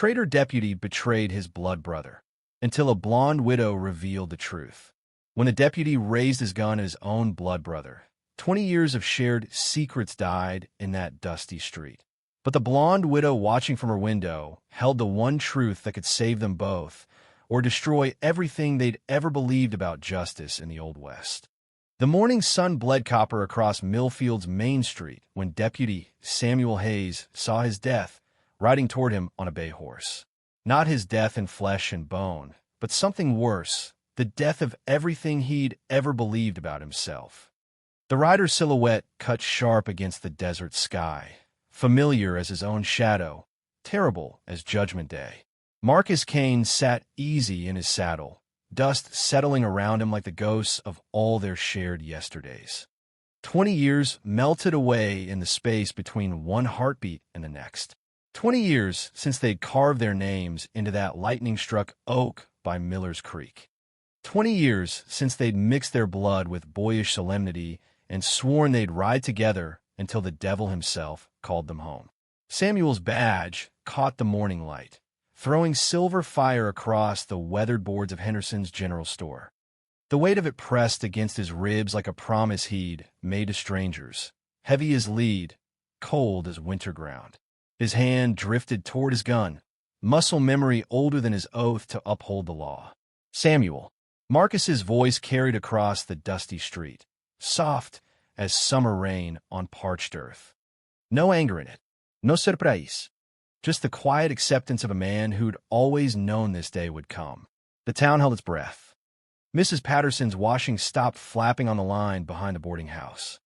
traitor deputy betrayed his blood brother, until a blonde widow revealed the truth. When the deputy raised his gun at his own blood brother, 20 years of shared secrets died in that dusty street. But the blonde widow watching from her window held the one truth that could save them both, or destroy everything they'd ever believed about justice in the Old West. The morning sun bled copper across Millfield's Main Street when Deputy Samuel Hayes saw his death riding toward him on a bay horse. Not his death in flesh and bone, but something worse, the death of everything he'd ever believed about himself. The rider's silhouette cut sharp against the desert sky, familiar as his own shadow, terrible as Judgment Day. Marcus Caine sat easy in his saddle, dust settling around him like the ghosts of all their shared yesterdays. 20 years melted away in the space between one heartbeat and the next. 20 years since they'd carved their names into that lightning-struck oak by Miller's Creek. 20 years since they'd mixed their blood with boyish solemnity and sworn they'd ride together until the devil himself called them home. Samuel's badge caught the morning light, throwing silver fire across the weathered boards of Henderson's general store. The weight of it pressed against his ribs like a promise he'd made to strangers, heavy as lead, cold as winter ground. His hand drifted toward his gun, muscle memory older than his oath to uphold the law. Samuel. Marcus's voice carried across the dusty street, soft as summer rain on parched earth. No anger in it, no surprise. Just the quiet acceptance of a man who'd always known this day would come. The town held its breath. Mrs. Patterson's washing stopped flapping on the line behind the boarding house.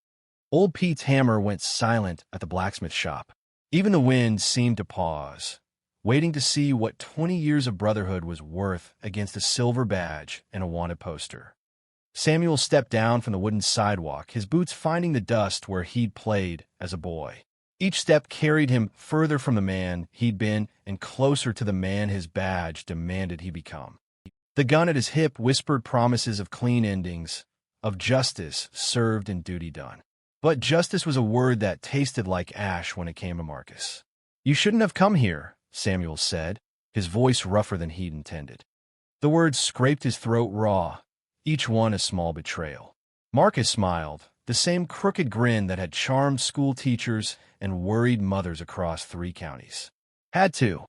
Old Pete's hammer went silent at the blacksmith shop. Even the wind seemed to pause, waiting to see what 20 years of brotherhood was worth against a silver badge and a wanted poster. Samuel stepped down from the wooden sidewalk, his boots finding the dust where he'd played as a boy. Each step carried him further from the man he'd been and closer to the man his badge demanded he become. The gun at his hip whispered promises of clean endings, of justice served and duty done. But justice was a word that tasted like ash when it came to Marcus. "You shouldn't have come here," Samuel said, his voice rougher than he'd intended. The words scraped his throat raw, each one a small betrayal. Marcus smiled, the same crooked grin that had charmed school teachers and worried mothers across 3 counties. "Had to.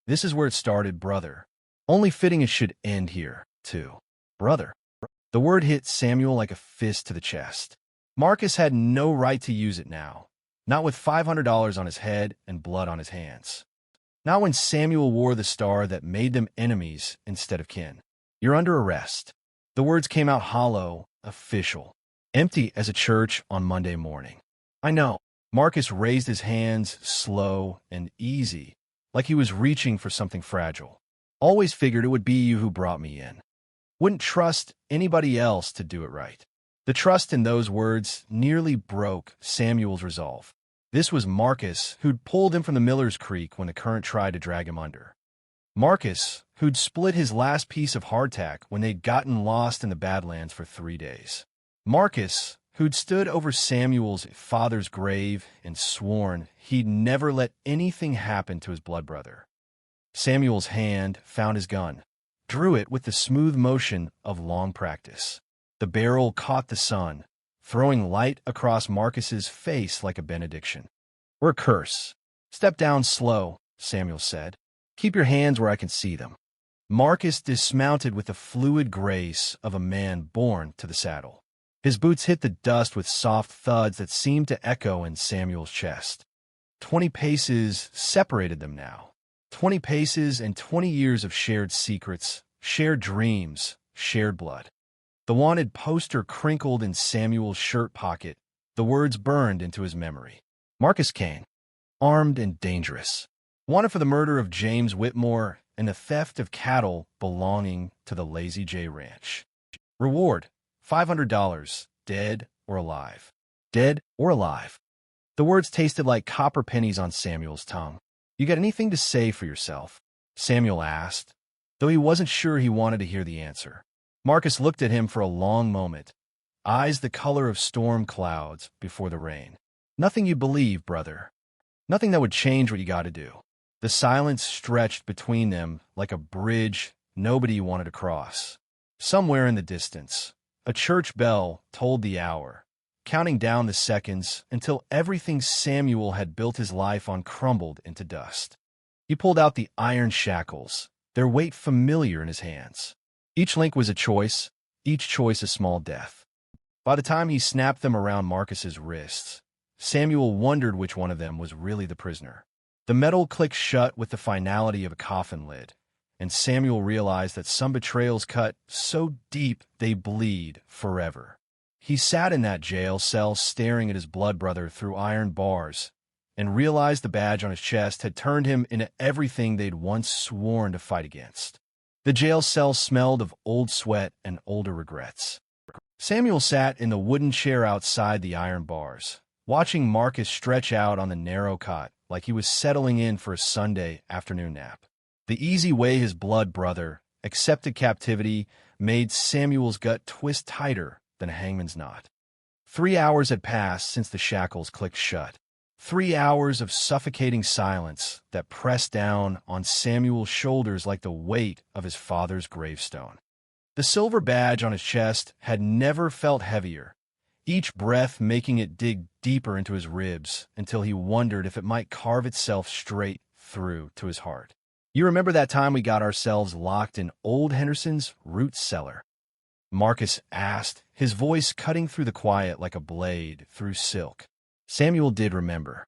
This is where it started, brother. Only fitting it should end here, too. Brother." The word hit Samuel like a fist to the chest. Marcus had no right to use it now, not with $500 on his head and blood on his hands. Not when Samuel wore the star that made them enemies instead of kin. "You're under arrest." The words came out hollow, official, empty as a church on Monday morning. "I know." Marcus raised his hands slow and easy, like he was reaching for something fragile. "Always figured it would be you who brought me in. Wouldn't trust anybody else to do it right." The trust in those words nearly broke Samuel's resolve. This was Marcus who'd pulled him from the Miller's Creek when the current tried to drag him under. Marcus who'd split his last piece of hardtack when they'd gotten lost in the Badlands for 3 days. Marcus who'd stood over Samuel's father's grave and sworn he'd never let anything happen to his blood brother. Samuel's hand found his gun, drew it with the smooth motion of long practice. The barrel caught the sun, throwing light across Marcus's face like a benediction. "Or a curse." "Step down slow," Samuel said. "Keep your hands where I can see them." Marcus dismounted with the fluid grace of a man born to the saddle. His boots hit the dust with soft thuds that seemed to echo in Samuel's chest. 20 paces separated them now. 20 paces and 20 years of shared secrets, shared dreams, shared blood. The wanted poster crinkled in Samuel's shirt pocket. The words burned into his memory. Marcus Caine, armed and dangerous. Wanted for the murder of James Whitmore and the theft of cattle belonging to the Lazy J Ranch. Reward, $500, dead or alive. Dead or alive. The words tasted like copper pennies on Samuel's tongue. "You got anything to say for yourself?" Samuel asked, though he wasn't sure he wanted to hear the answer. Marcus looked at him for a long moment, eyes the color of storm clouds before the rain. "Nothing you believe, brother. Nothing that would change what you got to do." The silence stretched between them like a bridge nobody wanted to cross. Somewhere in the distance, a church bell tolled the hour, counting down the seconds until everything Samuel had built his life on crumbled into dust. He pulled out the iron shackles, their weight familiar in his hands. Each link was a choice, each choice a small death. By the time he snapped them around Marcus's wrists, Samuel wondered which one of them was really the prisoner. The metal clicked shut with the finality of a coffin lid, and Samuel realized that some betrayals cut so deep they bleed forever. He sat in that jail cell staring at his blood brother through iron bars, and realized the badge on his chest had turned him into everything they'd once sworn to fight against. The jail cell smelled of old sweat and older regrets. Samuel sat in the wooden chair outside the iron bars, watching Marcus stretch out on the narrow cot like he was settling in for a Sunday afternoon nap. The easy way his blood brother accepted captivity made Samuel's gut twist tighter than a hangman's knot. 3 hours had passed since the shackles clicked shut. 3 hours of suffocating silence that pressed down on Samuel's shoulders like the weight of his father's gravestone. The silver badge on his chest had never felt heavier, each breath making it dig deeper into his ribs until he wondered if it might carve itself straight through to his heart. "You remember that time we got ourselves locked in old Henderson's root cellar?" Marcus asked, his voice cutting through the quiet like a blade through silk. Samuel did remember.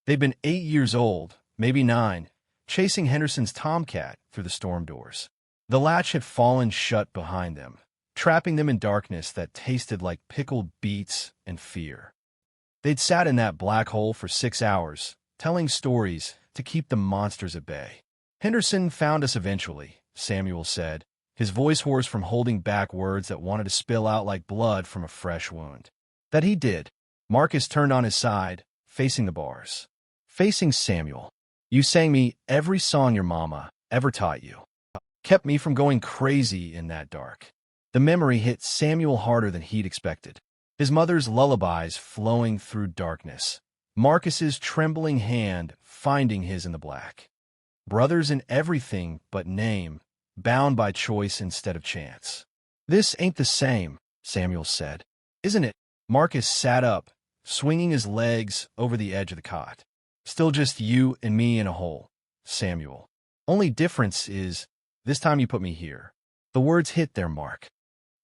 They'd been 8 years old, maybe 9, chasing Henderson's tomcat through the storm doors. The latch had fallen shut behind them, trapping them in darkness that tasted like pickled beets and fear. They'd sat in that black hole for 6 hours, telling stories to keep the monsters at bay. "Henderson found us eventually," Samuel said, his voice hoarse from holding back words that wanted to spill out like blood from a fresh wound. "That he did." Marcus turned on his side, facing the bars. Facing Samuel. "You sang me every song your mama ever taught you. Kept me from going crazy in that dark." The memory hit Samuel harder than he'd expected. His mother's lullabies flowing through darkness. Marcus's trembling hand finding his in the black. Brothers in everything but name, bound by choice instead of chance. "This ain't the same," Samuel said. "Isn't it?" Marcus sat up, swinging his legs over the edge of the cot. "Still just you and me in a hole, Samuel. Only difference is, this time you put me here." The words hit their mark.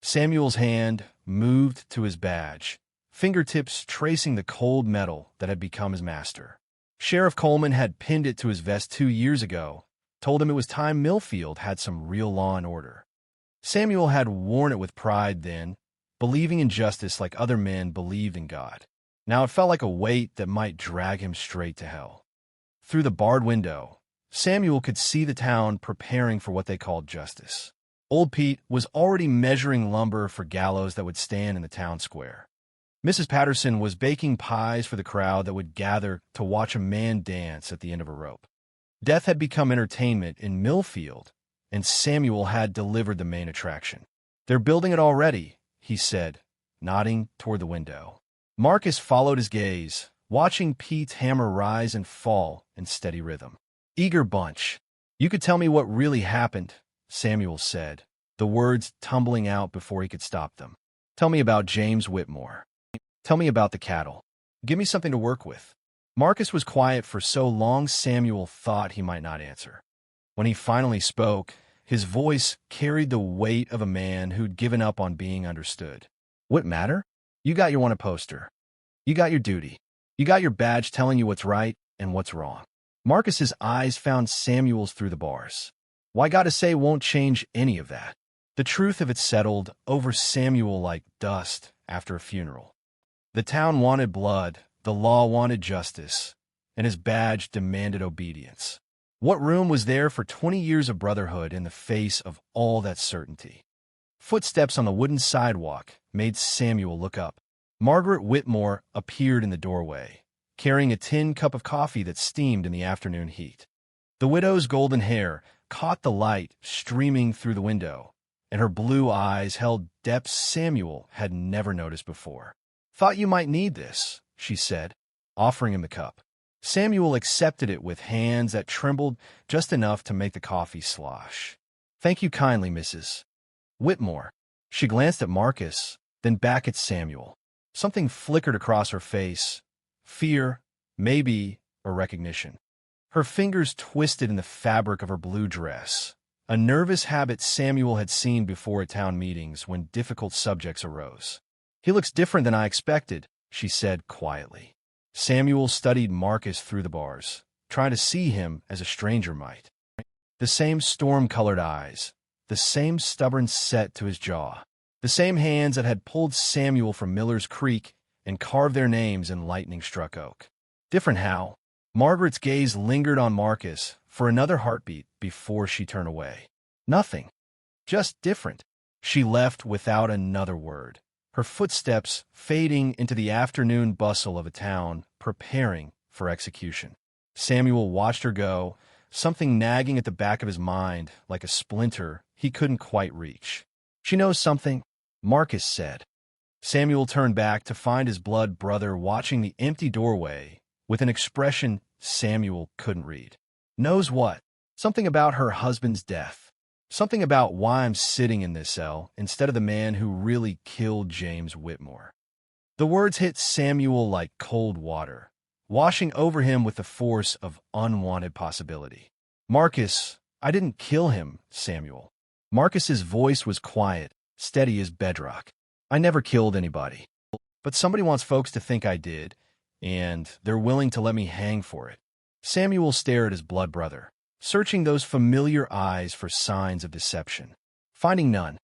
Samuel's hand moved to his badge, fingertips tracing the cold metal that had become his master. Sheriff Coleman had pinned it to his vest 2 years ago, told him it was time Millfield had some real law and order. Samuel had worn it with pride then, believing in justice like other men believed in God. Now it felt like a weight that might drag him straight to hell. Through the barred window, Samuel could see the town preparing for what they called justice. Old Pete was already measuring lumber for gallows that would stand in the town square. Mrs. Patterson was baking pies for the crowd that would gather to watch a man dance at the end of a rope. Death had become entertainment in Millfield, and Samuel had delivered the main attraction. "They're building it already," he said, nodding toward the window. Marcus followed his gaze, watching Pete's hammer rise and fall in steady rhythm. "Eager bunch. You could tell me what really happened," Samuel said, the words tumbling out before he could stop them. "Tell me about James Whitmore. Tell me about the cattle. Give me something to work with." Marcus was quiet for so long Samuel thought he might not answer. When he finally spoke, his voice carried the weight of a man who'd given up on being understood. "What matter? You got your wanted poster. You got your duty. You got your badge telling you what's right and what's wrong." Marcus's eyes found Samuel's through the bars. "Why gotta say won't change any of that." The truth of it settled over Samuel like dust after a funeral. The town wanted blood, the law wanted justice, and his badge demanded obedience. What room was there for 20 years of brotherhood in the face of all that certainty? Footsteps on the wooden sidewalk made Samuel look up. Margaret Whitmore appeared in the doorway, carrying a tin cup of coffee that steamed in the afternoon heat. The widow's golden hair caught the light streaming through the window, and her blue eyes held depths Samuel had never noticed before. "Thought you might need this," she said, offering him the cup. Samuel accepted it with hands that trembled just enough to make the coffee slosh. "Thank you kindly, Mrs. Whitmore." She glanced at Marcus, then back at Samuel. Something flickered across her face. Fear, maybe, or recognition. Her fingers twisted in the fabric of her blue dress, a nervous habit Samuel had seen before at town meetings when difficult subjects arose. "He looks different than I expected," she said quietly. Samuel studied Marcus through the bars, trying to see him as a stranger might. The same storm-colored eyes, the same stubborn set to his jaw, the same hands that had pulled Samuel from Miller's Creek and carved their names in lightning-struck oak. Different how? Margaret's gaze lingered on Marcus for another heartbeat before she turned away. Nothing. Just different. She left without another word, her footsteps fading into the afternoon bustle of a town preparing for execution. Samuel watched her go, something nagging at the back of his mind like a splinter he couldn't quite reach. "She knows something," Marcus said. Samuel turned back to find his blood brother watching the empty doorway with an expression Samuel couldn't read. "Knows what?" "Something about her husband's death. Something about why I'm sitting in this cell instead of the man who really killed James Whitmore." The words hit Samuel like cold water, washing over him with the force of unwanted possibility. "Marcus, I didn't kill him, Samuel." Marcus's voice was quiet, steady as bedrock. "I never killed anybody. But somebody wants folks to think I did, and they're willing to let me hang for it." Samuel stared at his blood brother, searching those familiar eyes for signs of deception. Finding none.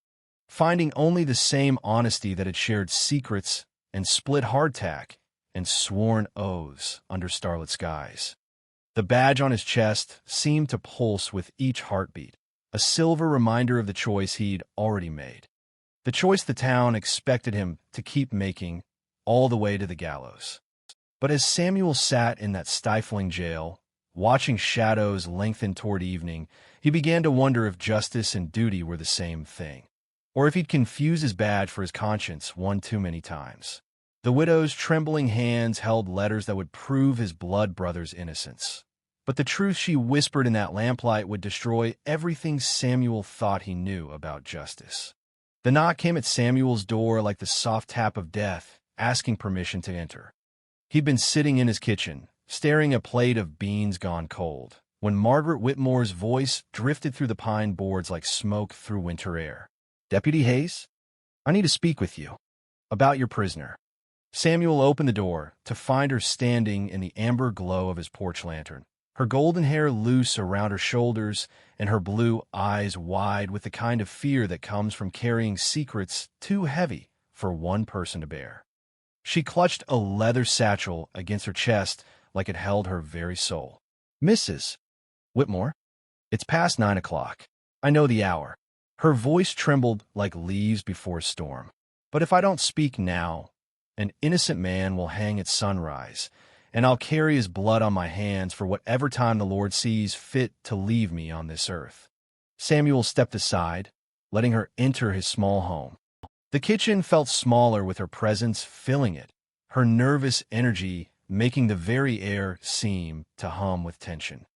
Finding only the same honesty that had shared secrets and split hardtack and sworn oaths under starlit skies. The badge on his chest seemed to pulse with each heartbeat, a silver reminder of the choice he'd already made. The choice the town expected him to keep making all the way to the gallows. But as Samuel sat in that stifling jail, watching shadows lengthen toward evening, he began to wonder if justice and duty were the same thing, or if he'd confused his badge for his conscience one too many times. The widow's trembling hands held letters that would prove his blood brother's innocence. But the truth she whispered in that lamplight would destroy everything Samuel thought he knew about justice. The knock came at Samuel's door like the soft tap of death, asking permission to enter. He'd been sitting in his kitchen, staring at a plate of beans gone cold, when Margaret Whitmore's voice drifted through the pine boards like smoke through winter air. "Deputy Hayes? I need to speak with you. About your prisoner." Samuel opened the door to find her standing in the amber glow of his porch lantern, her golden hair loose around her shoulders and her blue eyes wide with the kind of fear that comes from carrying secrets too heavy for one person to bear. She clutched a leather satchel against her chest like it held her very soul. "Mrs. Whitmore, it's past 9 o'clock. I know the hour." Her voice trembled like leaves before a storm. "But if I don't speak now, an innocent man will hang at sunrise, and I'll carry his blood on my hands for whatever time the Lord sees fit to leave me on this earth." Samuel stepped aside, letting her enter his small home. The kitchen felt smaller with her presence filling it, her nervous energy making the very air seem to hum with tension.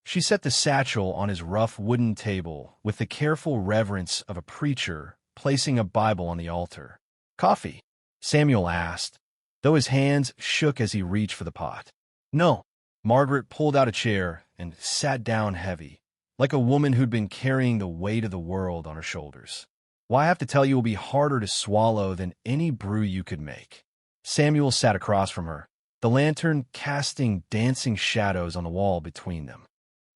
She set the satchel on his rough wooden table with the careful reverence of a preacher placing a Bible on the altar. "Coffee?" Samuel asked, though his hands shook as he reached for the pot. "No." Margaret pulled out a chair and sat down heavy, like a woman who'd been carrying the weight of the world on her shoulders. "Why, I have to tell you, it will be harder to swallow than any brew you could make." Samuel sat across from her, the lantern casting dancing shadows on the wall between them.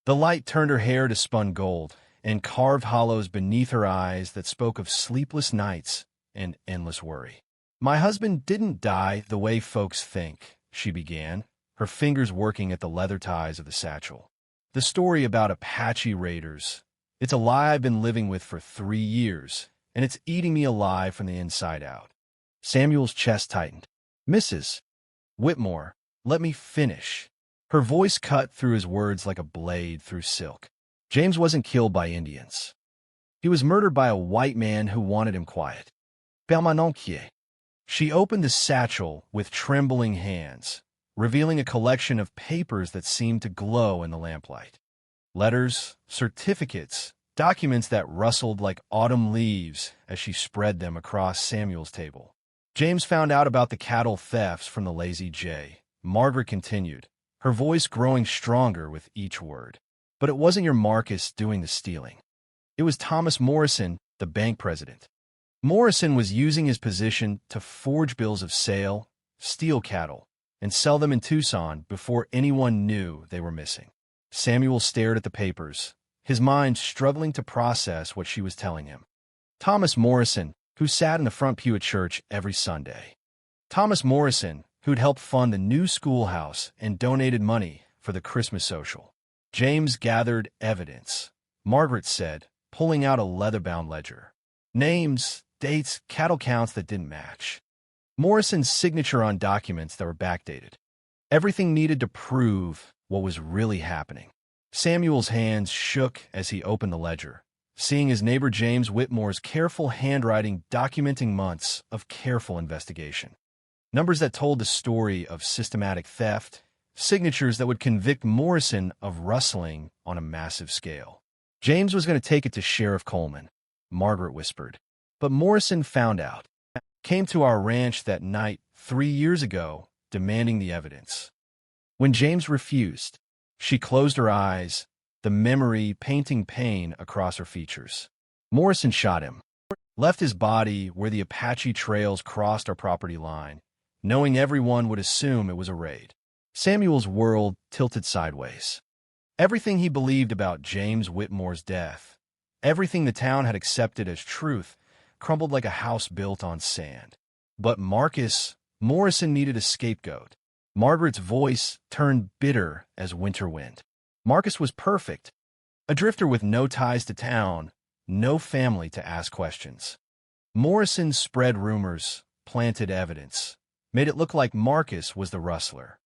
The light turned her hair to spun gold and carved hollows beneath her eyes that spoke of sleepless nights and endless worry. "My husband didn't die the way folks think," she began, her fingers working at the leather ties of the satchel. "The story about Apache raiders, it's a lie I've been living with for 3 years, and it's eating me alive from the inside out." Samuel's chest tightened. "Mrs. Whitmore, let me finish." Her voice cut through his words like a blade through silk. "James wasn't killed by Indians. He was murdered by a white man who wanted him quiet. Permanentier." She opened the satchel with trembling hands, revealing a collection of papers that seemed to glow in the lamplight. Letters, certificates, documents that rustled like autumn leaves as she spread them across Samuel's table. James found out about the cattle thefts from the Lazy J. Margaret continued, her voice growing stronger with each word. But it wasn't your Marcus doing the stealing. It was Thomas Morrison, the bank president. Morrison was using his position to forge bills of sale, steal cattle, and sell them in Tucson before anyone knew they were missing. Samuel stared at the papers, his mind struggling to process what she was telling him. Thomas Morrison, who sat in the front pew at church every Sunday. Thomas Morrison, who'd helped fund the new schoolhouse and donated money for the Christmas social. James gathered evidence, Margaret said, pulling out a leather-bound ledger. Names, dates, cattle counts that didn't match. Morrison's signature on documents that were backdated. Everything needed to prove what was really happening. Samuel's hands shook as he opened the ledger, seeing his neighbor James Whitmore's careful handwriting documenting months of careful investigation. Numbers that told the story of systematic theft, signatures that would convict Morrison of rustling on a massive scale. James was going to take it to Sheriff Coleman, Margaret whispered. But Morrison found out. Came to our ranch that night 3 years ago, demanding the evidence. When James refused, she closed her eyes, the memory painting pain across her features. Morrison shot him, left his body where the Apache trails crossed our property line, knowing everyone would assume it was a raid. Samuel's world tilted sideways. Everything he believed about James Whitmore's death, everything the town had accepted as truth, crumbled like a house built on sand. But Morrison needed a scapegoat. Margaret's voice turned bitter as winter wind. Marcus was perfect, a drifter with no ties to town, no family to ask questions. Morrison spread rumors, planted evidence, made it look like Marcus was the rustler.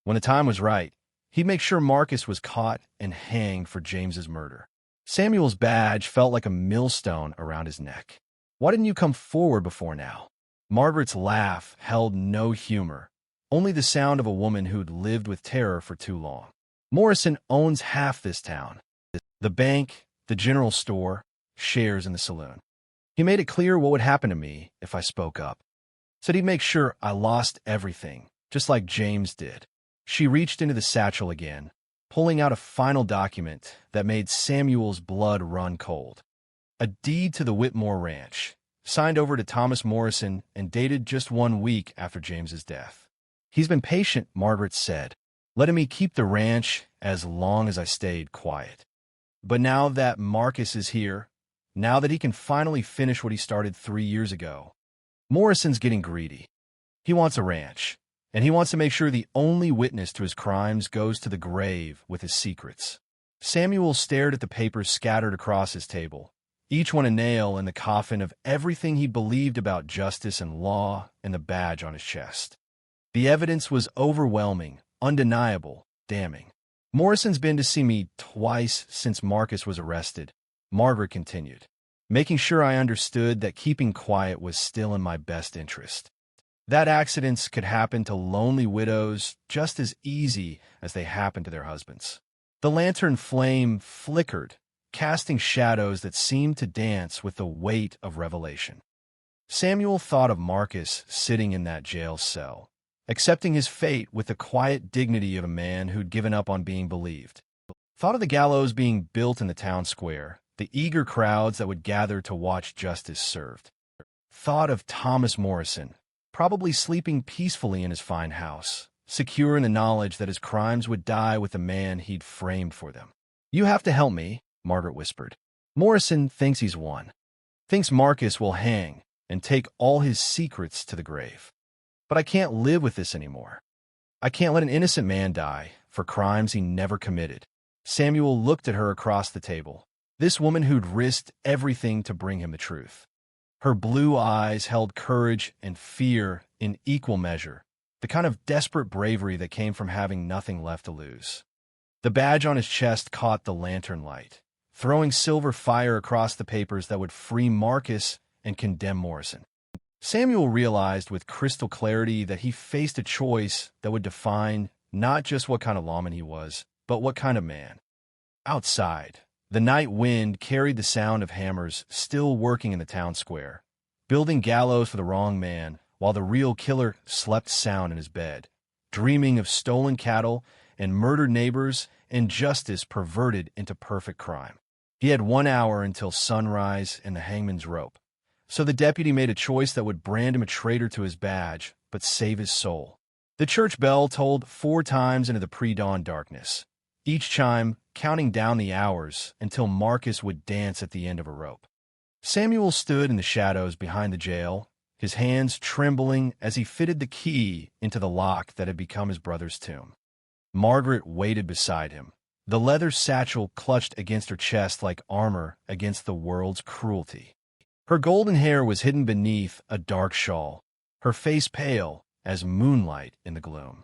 When the time was right, he'd make sure Marcus was caught and hanged for James's murder. Samuel's badge felt like a millstone around his neck. Why didn't you come forward before now? Margaret's laugh held no humor, only the sound of a woman who'd lived with terror for too long. Morrison owns half this town. The bank, the general store, shares in the saloon. He made it clear what would happen to me if I spoke up. Said he'd make sure I lost everything, just like James did. She reached into the satchel again, pulling out a final document that made Samuel's blood run cold. A deed to the Whitmore Ranch, signed over to Thomas Morrison and dated just 1 week after James's death. He's been patient, Margaret said, letting me keep the ranch as long as I stayed quiet. But now that Marcus is here, now that he can finally finish what he started 3 years ago, Morrison's getting greedy. He wants a ranch, and he wants to make sure the only witness to his crimes goes to the grave with his secrets. Samuel stared at the papers scattered across his table, each one a nail in the coffin of everything he believed about justice and law and the badge on his chest. The evidence was overwhelming, undeniable, damning. Morrison's been to see me twice since Marcus was arrested, Margaret continued, making sure I understood that keeping quiet was still in my best interest. That accidents could happen to lonely widows just as easy as they happen to their husbands. The lantern flame flickered, casting shadows that seemed to dance with the weight of revelation. Samuel thought of Marcus sitting in that jail cell, accepting his fate with the quiet dignity of a man who'd given up on being believed. Thought of the gallows being built in the town square, the eager crowds that would gather to watch justice served. Thought of Thomas Morrison, probably sleeping peacefully in his fine house, secure in the knowledge that his crimes would die with the man he'd framed for them. You have to help me, Margaret whispered. Morrison thinks he's won. Thinks Marcus will hang and take all his secrets to the grave. But I can't live with this anymore. I can't let an innocent man die for crimes he never committed. Samuel looked at her across the table, this woman who'd risked everything to bring him the truth. Her blue eyes held courage and fear in equal measure, the kind of desperate bravery that came from having nothing left to lose. The badge on his chest caught the lantern light, throwing silver fire across the papers that would free Marcus and condemn Morrison. Samuel realized with crystal clarity that he faced a choice that would define not just what kind of lawman he was, but what kind of man. Outside, the night wind carried the sound of hammers still working in the town square, building gallows for the wrong man, while the real killer slept sound in his bed, dreaming of stolen cattle and murdered neighbors and justice perverted into perfect crime. He had 1 hour until sunrise and the hangman's rope, so the deputy made a choice that would brand him a traitor to his badge, but save his soul. The church bell tolled 4 times into the pre-dawn darkness, each chime counting down the hours until Marcus would dance at the end of a rope. Samuel stood in the shadows behind the jail, his hands trembling as he fitted the key into the lock that had become his brother's tomb. Margaret waited beside him, the leather satchel clutched against her chest like armor against the world's cruelty. Her golden hair was hidden beneath a dark shawl, her face pale as moonlight in the gloom.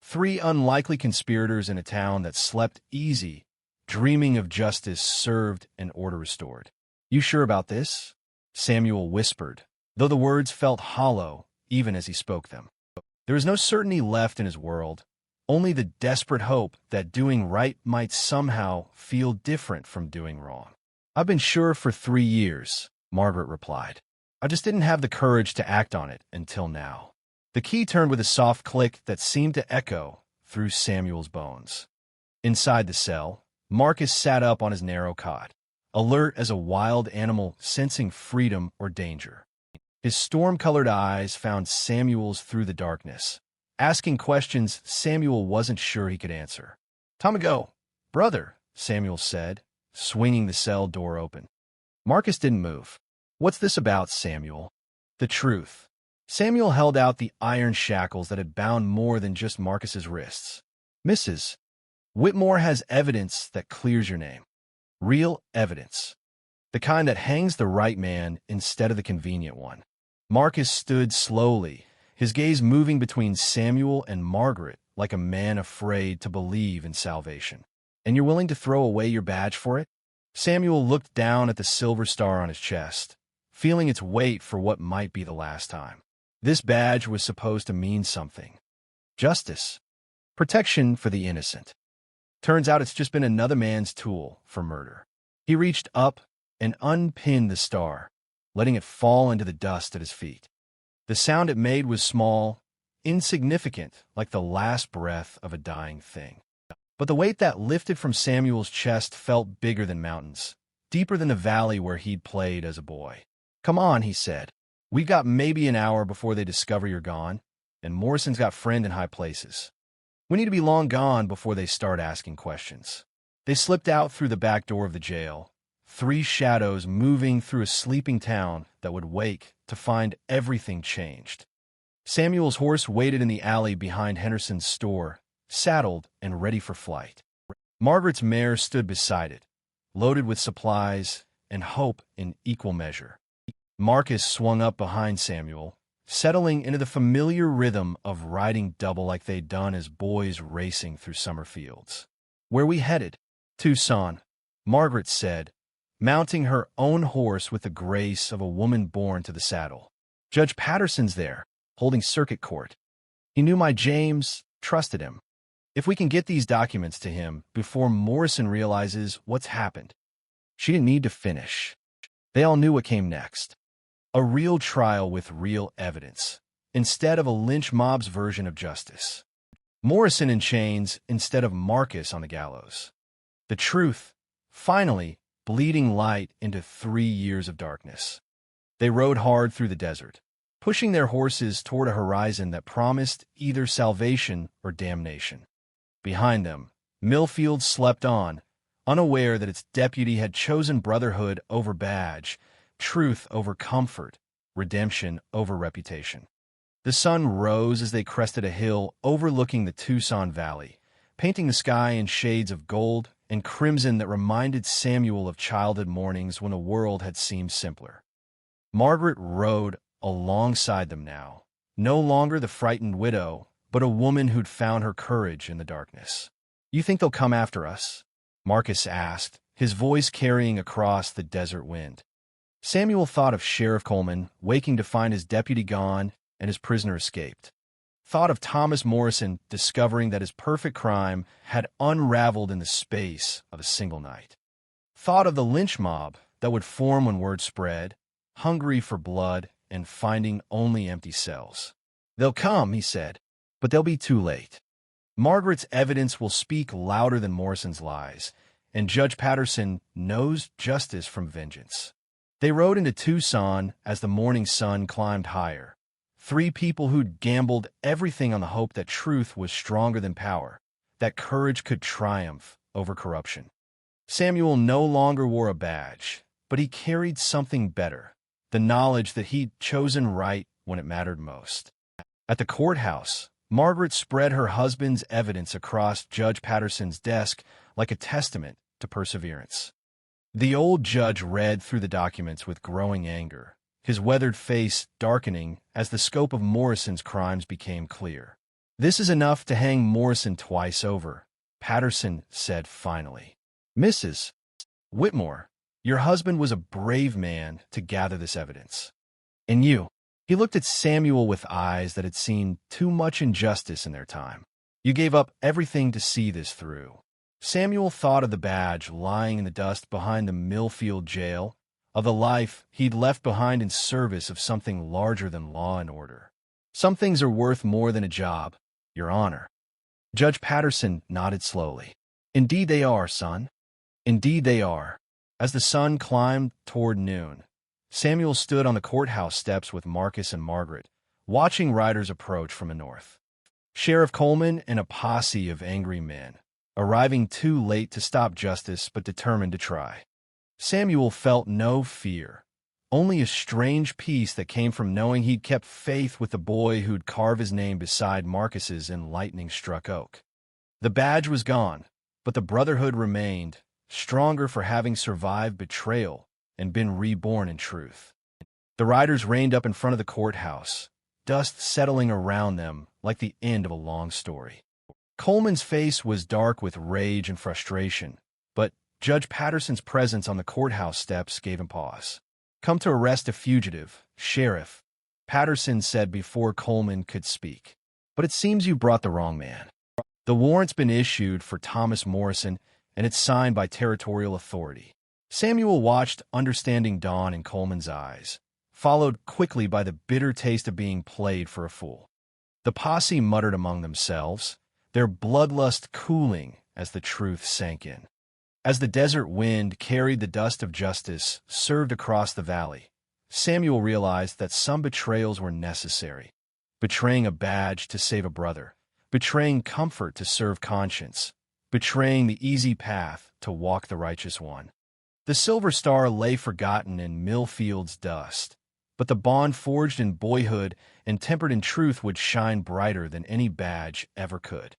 3 unlikely conspirators in a town that slept easy, dreaming of justice served and order restored. "You sure about this?" Samuel whispered, though the words felt hollow even as he spoke them. There was no certainty left in his world, only the desperate hope that doing right might somehow feel different from doing wrong. "I've been sure for 3 years," Margaret replied. "I just didn't have the courage to act on it until now." The key turned with a soft click that seemed to echo through Samuel's bones. Inside the cell, Marcus sat up on his narrow cot, alert as a wild animal sensing freedom or danger. His storm-colored eyes found Samuel's through the darkness, asking questions Samuel wasn't sure he could answer. "Time to go, brother," Samuel said, swinging the cell door open. Marcus didn't move. "What's this about, Samuel?" "The truth." Samuel held out the iron shackles that had bound more than just Marcus's wrists. "Mrs. Whitmore has evidence that clears your name. Real evidence. The kind that hangs the right man instead of the convenient one." Marcus stood slowly, his gaze moving between Samuel and Margaret like a man afraid to believe in salvation. "And you're willing to throw away your badge for it?" Samuel looked down at the silver star on his chest, feeling its weight for what might be the last time. This badge was supposed to mean something. Justice. Protection for the innocent. Turns out it's just been another man's tool for murder. He reached up and unpinned the star, letting it fall into the dust at his feet. The sound it made was small, insignificant, like the last breath of a dying thing. But the weight that lifted from Samuel's chest felt bigger than mountains, deeper than the valley where he'd played as a boy. "Come on," he said. "We've got maybe an hour before they discover you're gone, and Morrison's got friend in high places. We need to be long gone before they start asking questions." They slipped out through the back door of the jail, 3 shadows moving through a sleeping town that would wake to find everything changed. Samuel's horse waited in the alley behind Henderson's store, saddled and ready for flight. Margaret's mare stood beside it, loaded with supplies and hope in equal measure. Marcus swung up behind Samuel, settling into the familiar rhythm of riding double like they'd done as boys racing through summer fields. "Where we headed?" "Tucson," Margaret said, mounting her own horse with the grace of a woman born to the saddle. "Judge Patterson's there, holding circuit court. He knew my James, trusted him. If we can get these documents to him before Morrison realizes what's happened." She didn't need to finish. They all knew what came next. A real trial with real evidence, instead of a lynch mob's version of justice. Morrison in chains instead of Marcus on the gallows. The truth, finally, bleeding light into 3 years of darkness. They rode hard through the desert, pushing their horses toward a horizon that promised either salvation or damnation. Behind them, Millfield slept on, unaware that its deputy had chosen brotherhood over badge, truth over comfort, redemption over reputation. The sun rose as they crested a hill overlooking the Tucson Valley, painting the sky in shades of gold and crimson that reminded Samuel of childhood mornings when the world had seemed simpler. Margaret rode alongside them now, no longer the frightened widow, but a woman who'd found her courage in the darkness. "You think they'll come after us?" Marcus asked, his voice carrying across the desert wind. Samuel thought of Sheriff Coleman waking to find his deputy gone and his prisoner escaped. Thought of Thomas Morrison discovering that his perfect crime had unraveled in the space of a single night. Thought of the lynch mob that would form when word spread, hungry for blood and finding only empty cells. "They'll come," he said, "but they'll be too late. Margaret's evidence will speak louder than Morrison's lies, and Judge Patterson knows justice from vengeance." They rode into Tucson as the morning sun climbed higher. Three people who'd gambled everything on the hope that truth was stronger than power, that courage could triumph over corruption. Samuel no longer wore a badge, but he carried something better, the knowledge that he'd chosen right when it mattered most. At the courthouse, Margaret spread her husband's evidence across Judge Patterson's desk like a testament to perseverance. The old judge read through the documents with growing anger, his weathered face darkening as the scope of Morrison's crimes became clear. "This is enough to hang Morrison twice over," Patterson said finally. "Mrs. Whitmore, your husband was a brave man to gather this evidence. And you," he looked at Samuel with eyes that had seen too much injustice in their time, "you gave up everything to see this through." Samuel thought of the badge lying in the dust behind the Millfield jail, of the life he'd left behind in service of something larger than law and order. "Some things are worth more than a job, Your Honor." Judge Patterson nodded slowly. "Indeed they are, son. Indeed they are." As the sun climbed toward noon, Samuel stood on the courthouse steps with Marcus and Margaret, watching riders approach from the north. Sheriff Coleman and a posse of angry men, arriving too late to stop justice but determined to try. Samuel felt no fear, only a strange peace that came from knowing he'd kept faith with the boy who'd carve his name beside Marcus's in lightning-struck oak. The badge was gone, but the Brotherhood remained, stronger for having survived betrayal and been reborn in truth. The riders reined up in front of the courthouse, dust settling around them like the end of a long story. Coleman's face was dark with rage and frustration, but Judge Patterson's presence on the courthouse steps gave him pause. "Come to arrest a fugitive, Sheriff," Patterson said before Coleman could speak. "But it seems you brought the wrong man. The warrant's been issued for Thomas Morrison, and it's signed by territorial authority." Samuel watched understanding dawn in Coleman's eyes, followed quickly by the bitter taste of being played for a fool. The posse muttered among themselves, their bloodlust cooling as the truth sank in. As the desert wind carried the dust of justice served across the valley, Samuel realized that some betrayals were necessary. Betraying a badge to save a brother, betraying comfort to serve conscience, betraying the easy path to walk the righteous one. The Silver Star lay forgotten in Millfield's dust, but the bond forged in boyhood and tempered in truth would shine brighter than any badge ever could.